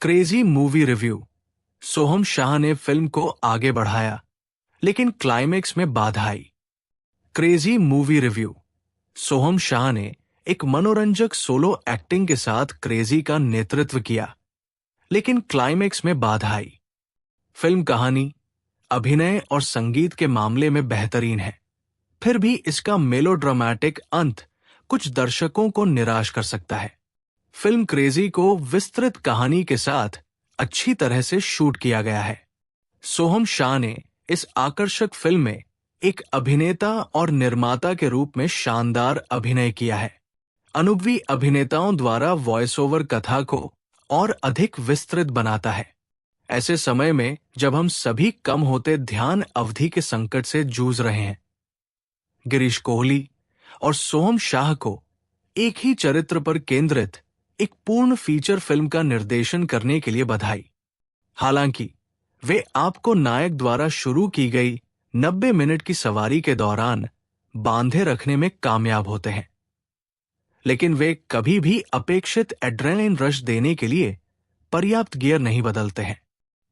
Crazy movie review. Soham Shah ने film को आगे बढ़ाया, लेकिन क्लाइमेक्स में बाधा आई। Crazy movie review. Soham Shah ने एक मनोरंजक सोलो एक्टिंग के साथ क्रेजी का नेतृत्व किया, लेकिन क्लाइमेक्स में बाधा आई। फिल्म कहानी, अभिनय और संगीत के मामले में बेहतरीन है, फिर भी इसका मेलोड्रामेटिक अंत कुछ दर्शकों को निराश कर सकता है। फिल्म क्रेजी को विस्तृत कहानी के साथ अच्छी तरह से शूट किया गया है। सोहम शाह ने इस आकर्षक फिल्म में एक अभिनेता और निर्माता के रूप में शानदार अभिनय किया है। अनुभवी अभिनेताओं द्वारा वॉइस ओवर कथा को और अधिक विस्तृत बनाता है। ऐसे समय में जब हम सभी कम होते ध्यान अवधि के संकट से जूझ रहे हैं, गिरीश कोहली और सोहम शाह को एक ही चरित्र पर केंद्रित एक पूर्ण फीचर फिल्म का निर्देशन करने के लिए बधाई। हालांकि वे आपको नायक द्वारा शुरू की गई 90 मिनट की सवारी के दौरान बांधे रखने में कामयाब होते हैं, लेकिन वे कभी भी अपेक्षित एड्रेनलिन रश देने के लिए पर्याप्त गियर नहीं बदलते हैं।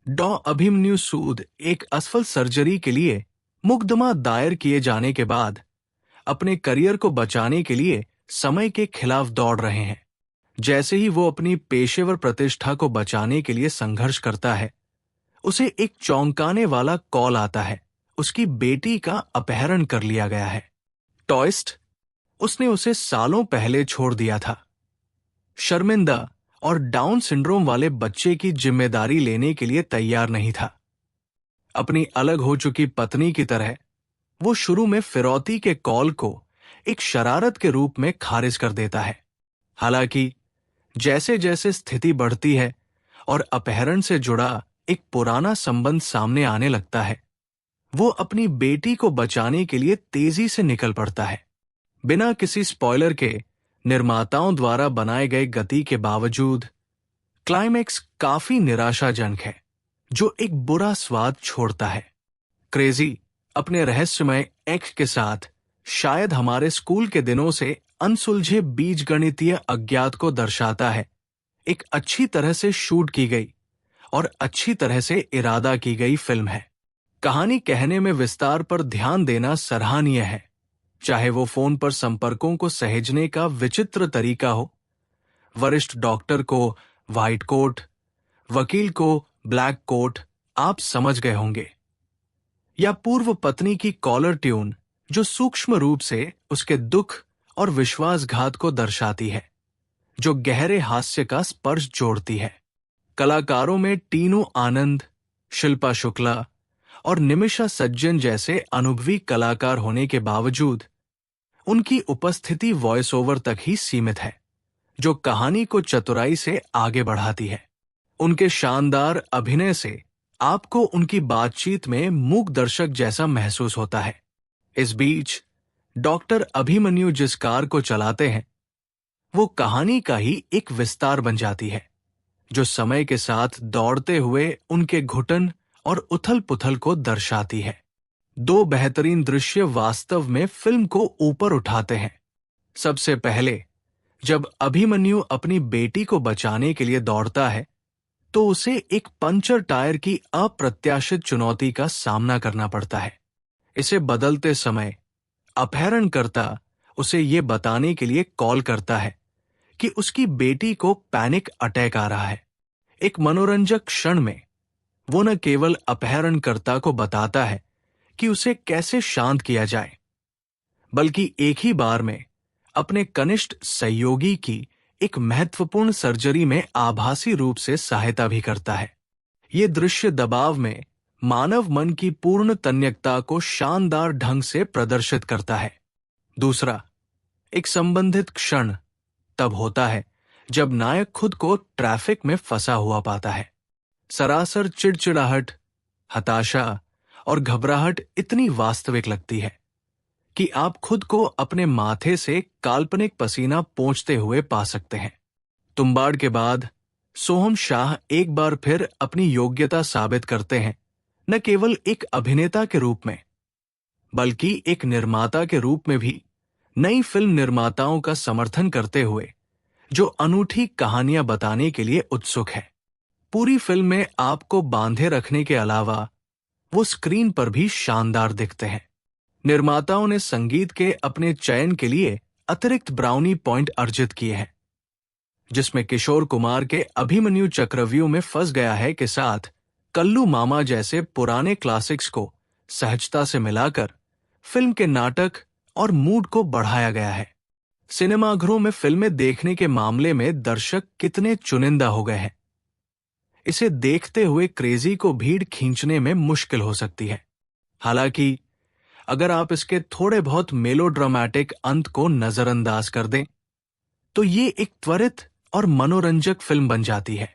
डॉ अभिमन्यु सूद एक असफल सर्जरी के लिए मुकदमा दायर किए जाने के बाद अपने करियर को बचाने के लिए समय के खिलाफ दौड़ रहे हैं। जैसे ही वो अपनी पेशेवर प्रतिष्ठा को बचाने के लिए संघर्ष करता है, उसे एक चौंकाने वाला कॉल आता है। उसकी बेटी का अपहरण कर लिया गया है। टॉयस्ट, उसने उसे सालों पहले छोड़ दिया था। शर्मिंदा और डाउन सिंड्रोम वाले बच्चे की जिम्मेदारी लेने के लिए तैयार नहीं था। अपनी अलग हो चुकी पत्नी की तरह वो शुरू में फिरौती के कॉल को एक शरारत के रूप में खारिज कर देता है। हालांकि जैसे जैसे स्थिति बढ़ती है और अपहरण से जुड़ा एक पुराना संबंध सामने आने लगता है, वो अपनी बेटी को बचाने के लिए तेजी से निकल पड़ता है। बिना किसी स्पॉइलर के निर्माताओं द्वारा बनाए गए गति के बावजूद क्लाइमेक्स काफी निराशाजनक है, जो एक बुरा स्वाद छोड़ता है। क्रेजी अपने रहस्यमय एक्ट के साथ शायद हमारे स्कूल के दिनों से अनसुलझे बीजगणितीय अज्ञात को दर्शाता है। एक अच्छी तरह से शूट की गई और अच्छी तरह से इरादा की गई फिल्म है। कहानी कहने में विस्तार पर ध्यान देना सराहनीय है, चाहे वो फोन पर संपर्कों को सहेजने का विचित्र तरीका हो, वरिष्ठ डॉक्टर को व्हाइट कोट, वकील को ब्लैक कोट, आप समझ गए होंगे, या पूर्व पत्नी की कॉलर ट्यून जो सूक्ष्म रूप से उसके दुख और विश्वासघात को दर्शाती है, जो गहरे हास्य का स्पर्श जोड़ती है। कलाकारों में टीनू आनंद, शिल्पा शुक्ला और निमिषा सज्जन जैसे अनुभवी कलाकार होने के बावजूद उनकी उपस्थिति वॉइस ओवर तक ही सीमित है, जो कहानी को चतुराई से आगे बढ़ाती है। उनके शानदार अभिनय से आपको उनकी बातचीत में मूक दर्शक जैसा महसूस होता है। इस बीच डॉक्टर अभिमन्यु जिस कार को चलाते हैं, वो कहानी का ही एक विस्तार बन जाती है, जो समय के साथ दौड़ते हुए उनके घुटन और उथल पुथल को दर्शाती है। दो बेहतरीन दृश्य वास्तव में फिल्म को ऊपर उठाते हैं। सबसे पहले, जब अभिमन्यु अपनी बेटी को बचाने के लिए दौड़ता है, तो उसे एक पंचर टायर की अप्रत्याशित चुनौती का सामना करना पड़ता है। इसे बदलते समय अपहरणकर्ता उसे ये बताने के लिए कॉल करता है कि उसकी बेटी को पैनिक अटैक आ रहा है। एक मनोरंजक क्षण में वो न केवल अपहरणकर्ता को बताता है कि उसे कैसे शांत किया जाए, बल्कि एक ही बार में अपने कनिष्ठ सहयोगी की एक महत्वपूर्ण सर्जरी में आभासी रूप से सहायता भी करता है। ये दृश्य दबाव में मानव मन की पूर्ण तन्यकता को शानदार ढंग से प्रदर्शित करता है। दूसरा, एक संबंधित क्षण तब होता है जब नायक खुद को ट्रैफिक में फंसा हुआ पाता है। सरासर चिड़चिड़ाहट, हताशा और घबराहट इतनी वास्तविक लगती है कि आप खुद को अपने माथे से काल्पनिक पसीना पोंछते हुए पा सकते हैं। तुम्बाड़ के बाद सोहम शाह एक बार फिर अपनी योग्यता साबित करते हैं, न केवल एक अभिनेता के रूप में, बल्कि एक निर्माता के रूप में भी। नई फिल्म निर्माताओं का समर्थन करते हुए जो अनूठी कहानियां बताने के लिए उत्सुक है। पूरी फिल्म में आपको बांधे रखने के अलावा वो स्क्रीन पर भी शानदार दिखते हैं। निर्माताओं ने संगीत के अपने चयन के लिए अतिरिक्त ब्राउनी पॉइंट अर्जित किए हैं, जिसमें किशोर कुमार के अभिमन्यु चक्रव्यूह में फंस गया है के साथ कल्लू मामा जैसे पुराने क्लासिक्स को सहजता से मिलाकर फिल्म के नाटक और मूड को बढ़ाया गया है। सिनेमाघरों में फिल्में देखने के मामले में दर्शक कितने चुनिंदा हो गए हैं। इसे देखते हुए क्रेजी को भीड़ खींचने में मुश्किल हो सकती है। हालांकि अगर आप इसके थोड़े बहुत मेलोड्रामेटिक अंत को नजरअंदाज कर दें, तो ये एक त्वरित और मनोरंजक फिल्म बन जाती है।